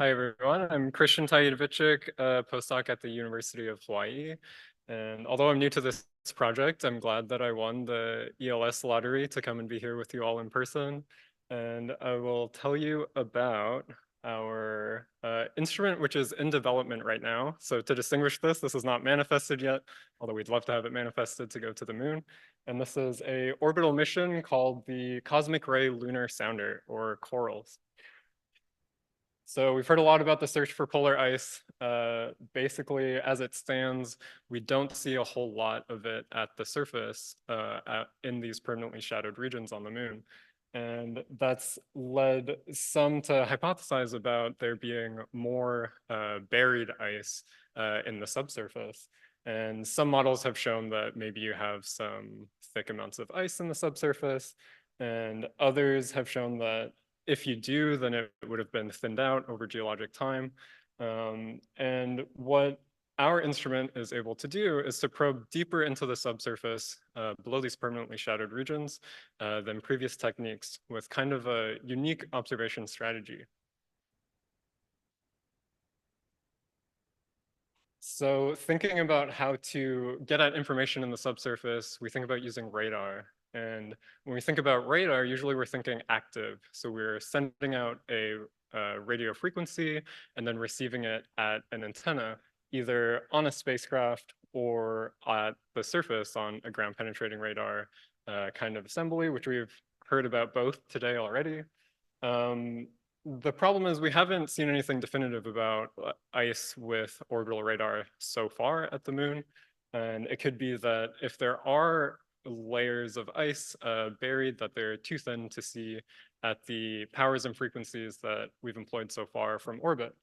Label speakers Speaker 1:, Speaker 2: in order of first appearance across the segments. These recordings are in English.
Speaker 1: Hi, everyone. I'm Christian Tai Udovicic, a postdoc at the University of Hawaii. And although I'm new to this project, I'm glad that I won the ELS lottery to come and be here with you all in person. And I will tell you about our instrument, which is in development right now. So to distinguish this is not manifested yet, although we'd love to have it manifested to go to the moon. And this is a orbital mission called the Cosmic Ray Lunar Sounder, or CORLS. So we've heard a lot about the search for polar ice. Basically, as it stands, we don't see a whole lot of it at the surface in these permanently shadowed regions on the moon. And that's led some to hypothesize about there being more buried ice in the subsurface. And some models have shown that maybe you have some thick amounts of ice in the subsurface, and others have shown that if you do, then it would have been thinned out over geologic time. And what our instrument is able to do is to probe deeper into the subsurface below these permanently shadowed regions than previous techniques with kind of a unique observation strategy. So thinking about how to get at information in the subsurface, we think about using radar. And when we think about radar, usually we're thinking active. So we're sending out a radio frequency and then receiving it at an antenna, either on a spacecraft or at the surface on a ground penetrating radar kind of assembly, which we've heard about both today already. The problem is we haven't seen anything definitive about ice with orbital radar so far at the moon. And it could be that if there are layers of ice buried, that they're too thin to see at the powers and frequencies that we've employed so far from orbit.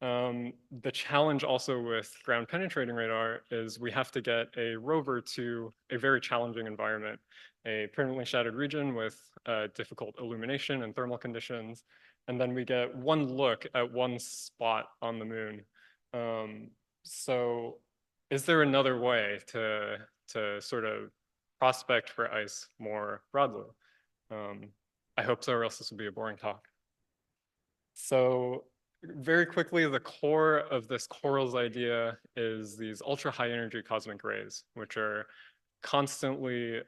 Speaker 1: The challenge also with ground penetrating radar is we have to get a rover to a very challenging environment, a permanently shadowed region with difficult illumination and thermal conditions. And then we get one look at one spot on the moon. So is there another way to sort of prospect for ice more broadly? I hope so, or else this would be a boring talk. So very quickly, the core of this CORLS idea is these ultra high energy cosmic rays, which are constantly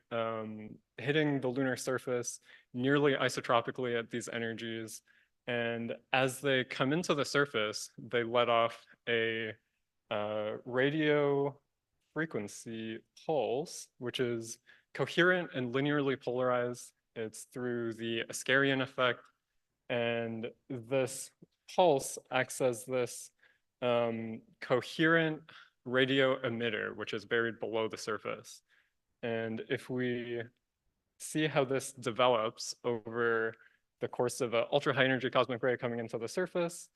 Speaker 1: hitting the lunar surface nearly isotropically at these energies. And as they come into the surface, they let off a radio frequency pulse, which is coherent and linearly polarized. It's through the Ascarian effect. And this pulse acts as this coherent radio emitter, which is buried below the surface. And if we see how this develops over the course of an ultra high energy cosmic ray coming into the surface,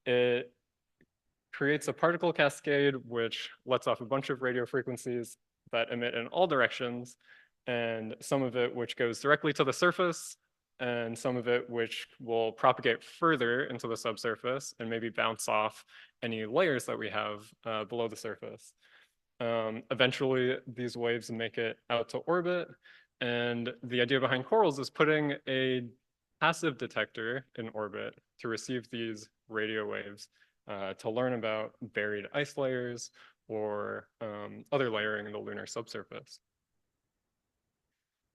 Speaker 1: it creates a particle cascade, which lets off a bunch of radio frequencies that emit in all directions, and some of it which goes directly to the surface, and some of it which will propagate further into the subsurface and maybe bounce off any layers that we have below the surface. Eventually, these waves make it out to orbit, and the idea behind CORLS is putting a passive detector in orbit to receive these radio waves to learn about buried ice layers or other layering in the lunar subsurface.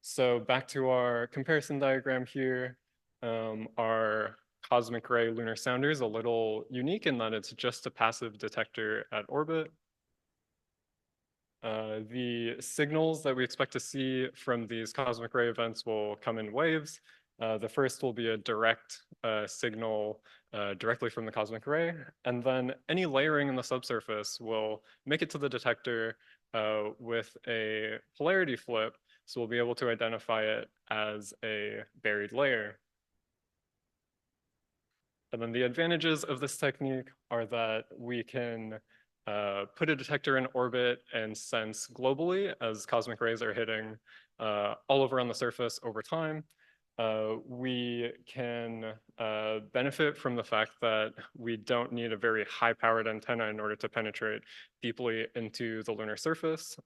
Speaker 1: So back to our comparison diagram here, our Cosmic Ray Lunar Sounder is a little unique in that it's just a passive detector at orbit. The signals that we expect to see from these cosmic ray events will come in waves. The first will be a direct signal directly from the cosmic ray, and then any layering in the subsurface will make it to the detector with a polarity flip, so we'll be able to identify it as a buried layer. And then the advantages of this technique are that we can put a detector in orbit and sense globally as cosmic rays are hitting all over on the surface over time. We can benefit from the fact that we don't need a very high-powered antenna in order to penetrate deeply into the lunar surface.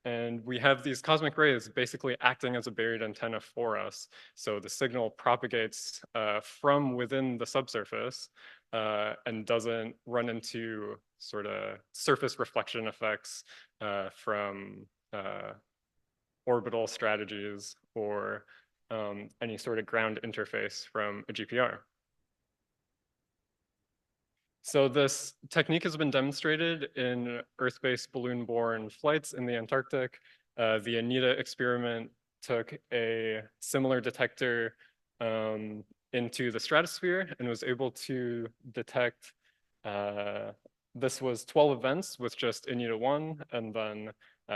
Speaker 1: And we have these cosmic rays basically acting as a buried antenna for us. So the signal propagates from within the subsurface and doesn't run into sort of surface reflection effects from orbital strategies or any sort of ground interface from a GPR. So this technique has been demonstrated in Earth-based balloon-borne flights in the Antarctic. The ANITA experiment took a similar detector into the stratosphere and was able to detect, this was 12 events with just ANITA 1 and then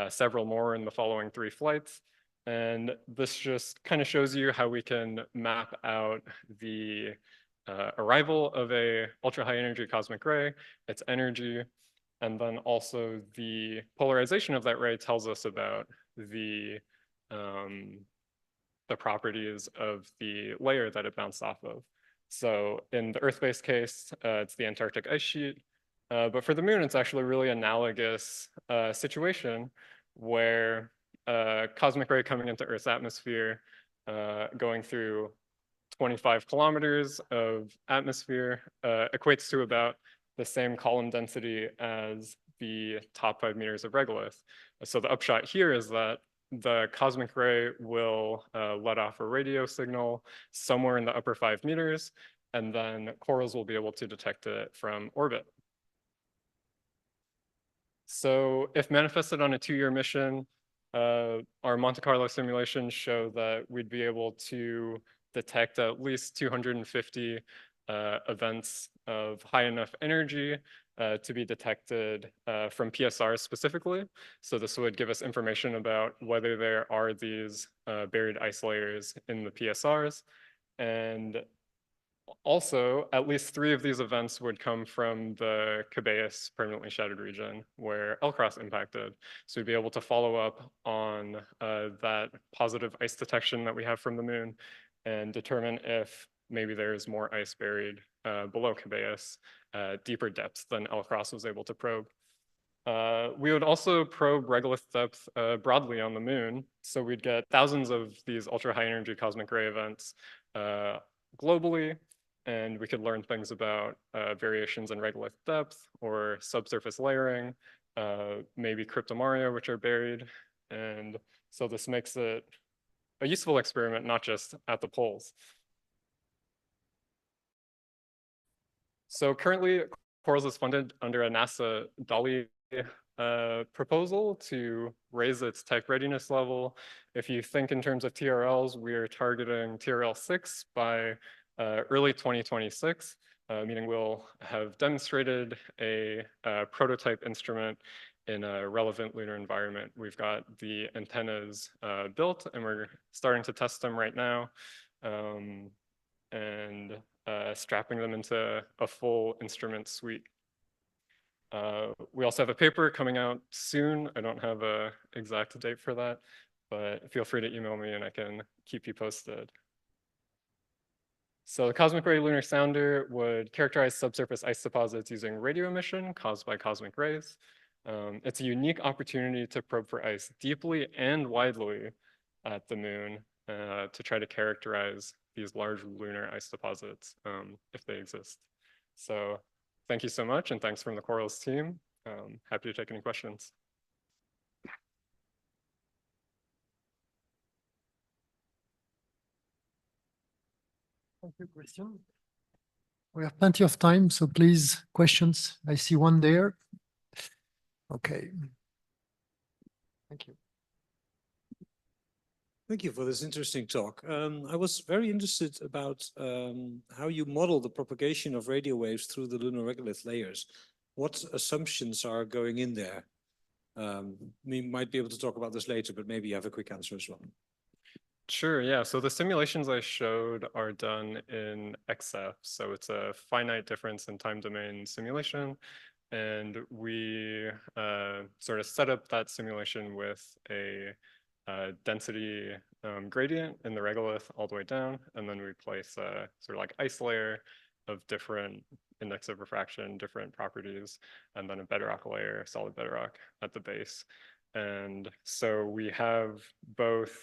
Speaker 1: several more in the following 3 flights. And this just kind of shows you how we can map out the arrival of a ultra high energy cosmic ray, its energy, and then also the polarization of that ray tells us about the properties of the layer that it bounced off of. So in the Earth-based case, it's the Antarctic ice sheet. But for the moon, it's actually a really analogous situation where cosmic ray coming into Earth's atmosphere, going through 25 kilometers of atmosphere equates to about the same column density as the top 5 meters of regolith. So the upshot here is that the cosmic ray will let off a radio signal somewhere in the upper 5 meters, and then corals will be able to detect it from orbit. So if manifested on a 2-year mission, our Monte Carlo simulations show that we'd be able to detect at least 250 events of high enough energy to be detected from PSRs specifically. So this would give us information about whether there are these buried ice layers in the PSRs. And also, at least 3 of these events would come from the Cabeus permanently shattered region where L-Cross impacted. So we'd be able to follow up on that positive ice detection that we have from the moon and determine if maybe there's more ice buried below Cabeus, deeper depths than L-Cross was able to probe. We would also probe regolith depth broadly on the moon. So we'd get thousands of these ultra high energy cosmic ray events globally. And we could learn things about variations in regolith depth or subsurface layering, maybe cryptomaria, which are buried. And so this makes it a useful experiment, not just at the poles. So currently, Corals is funded under a NASA DALI proposal to raise its tech readiness level. If you think in terms of TRLs, we are targeting TRL 6 by early 2026, meaning we'll have demonstrated a prototype instrument in a relevant lunar environment. We've got the antennas built and we're starting to test them right now and strapping them into a full instrument suite. We also have a paper coming out soon. I don't have an exact date for that, but feel free to email me and I can keep you posted. So the Cosmic Ray Lunar Sounder would characterize subsurface ice deposits using radio emission caused by cosmic rays. It's a unique opportunity to probe for ice deeply and widely at the moon to try to characterize these large lunar ice deposits if they exist. So thank you so much, and thanks from the Corals team. Happy to take any questions.
Speaker 2: Thank you, Christian. We have plenty of time, so please, questions. I see one there. Okay. Thank you.
Speaker 3: Thank you for this interesting talk. I was very interested about how you model the propagation of radio waves through the lunar regolith layers. What assumptions are going in there? We might be able to talk about this later, but maybe you have a quick answer as well.
Speaker 1: Sure, yeah. So the simulations I showed are done in XF. So it's a finite difference in time domain simulation. And we sort of set up that simulation with a density gradient in the regolith all the way down. And then we place a sort of like ice layer of different index of refraction, different properties, and then a bedrock layer, solid bedrock at the base. And so we have both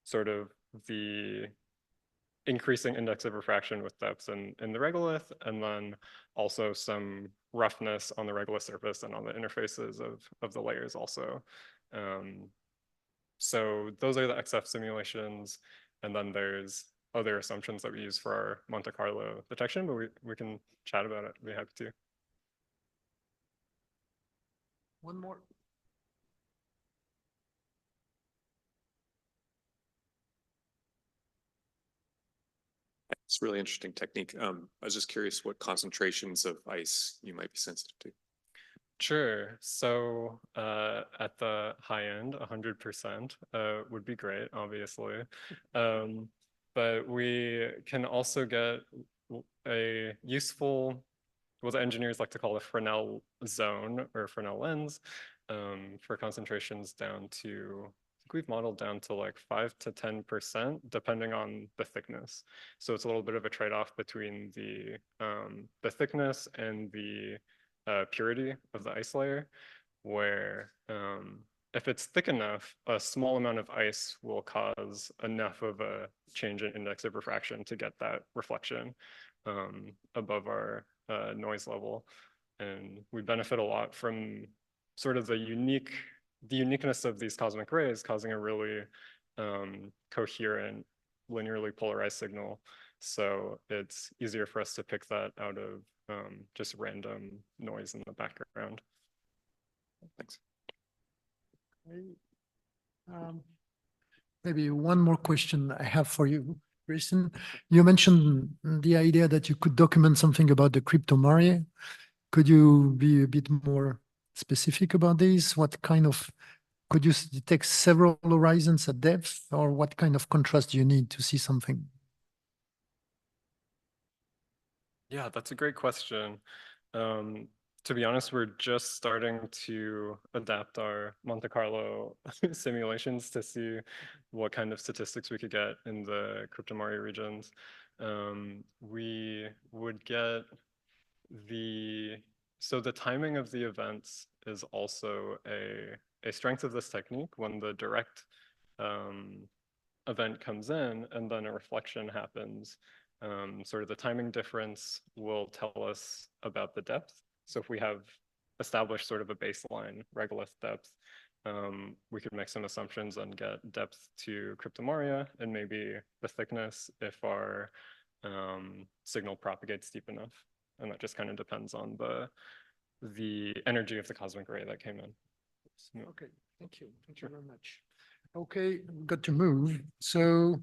Speaker 1: sort of the increasing index of refraction with depth in the regolith, and then also some roughness on the regolith surface and on the interfaces of the layers also. So those are the XF simulations, and then there's other assumptions that we use for our Monte Carlo detection, but we can chat about it. I'd be happy to.
Speaker 2: One more.
Speaker 4: It's a really interesting technique. I was just curious what concentrations of ice you might be sensitive to.
Speaker 1: Sure. So at the high end, 100% would be great, obviously. But we can also get a useful, what the engineers like to call a Fresnel zone or Fresnel lens for concentrations down to, I think we've modeled down to like 5 to 10%, depending on the thickness. So it's a little bit of a trade-off between the thickness and the purity of the ice layer, where if it's thick enough, a small amount of ice will cause enough of a change in index of refraction to get that reflection above our noise level. And we benefit a lot from sort of the uniqueness of these cosmic rays causing a really coherent, linearly polarized signal. So it's easier for us to pick that out of just random noise in the background. Thanks.
Speaker 2: Maybe one more question I have for you, Kristen. You mentioned the idea that you could document something about the cryptomare. Could you be a bit more specific about this? What kind of, could you detect several horizons at depth, or what kind of contrast do you need to see something?
Speaker 1: Yeah, that's a great question. To be honest, we're just starting to adapt our Monte Carlo simulations to see what kind of statistics we could get in the cryptomare regions. We would get so the timing of the events is also a strength of this technique. When the direct event comes in and then a reflection happens, sort of the timing difference will tell us about the depth. So if we have established sort of a baseline regolith depth, we could make some assumptions and get depth to cryptomaria and maybe the thickness if our signal propagates deep enough. And that just kind of depends on the energy of the cosmic ray that came in.
Speaker 2: Okay, thank you. Thank you very much. Okay, got to move. So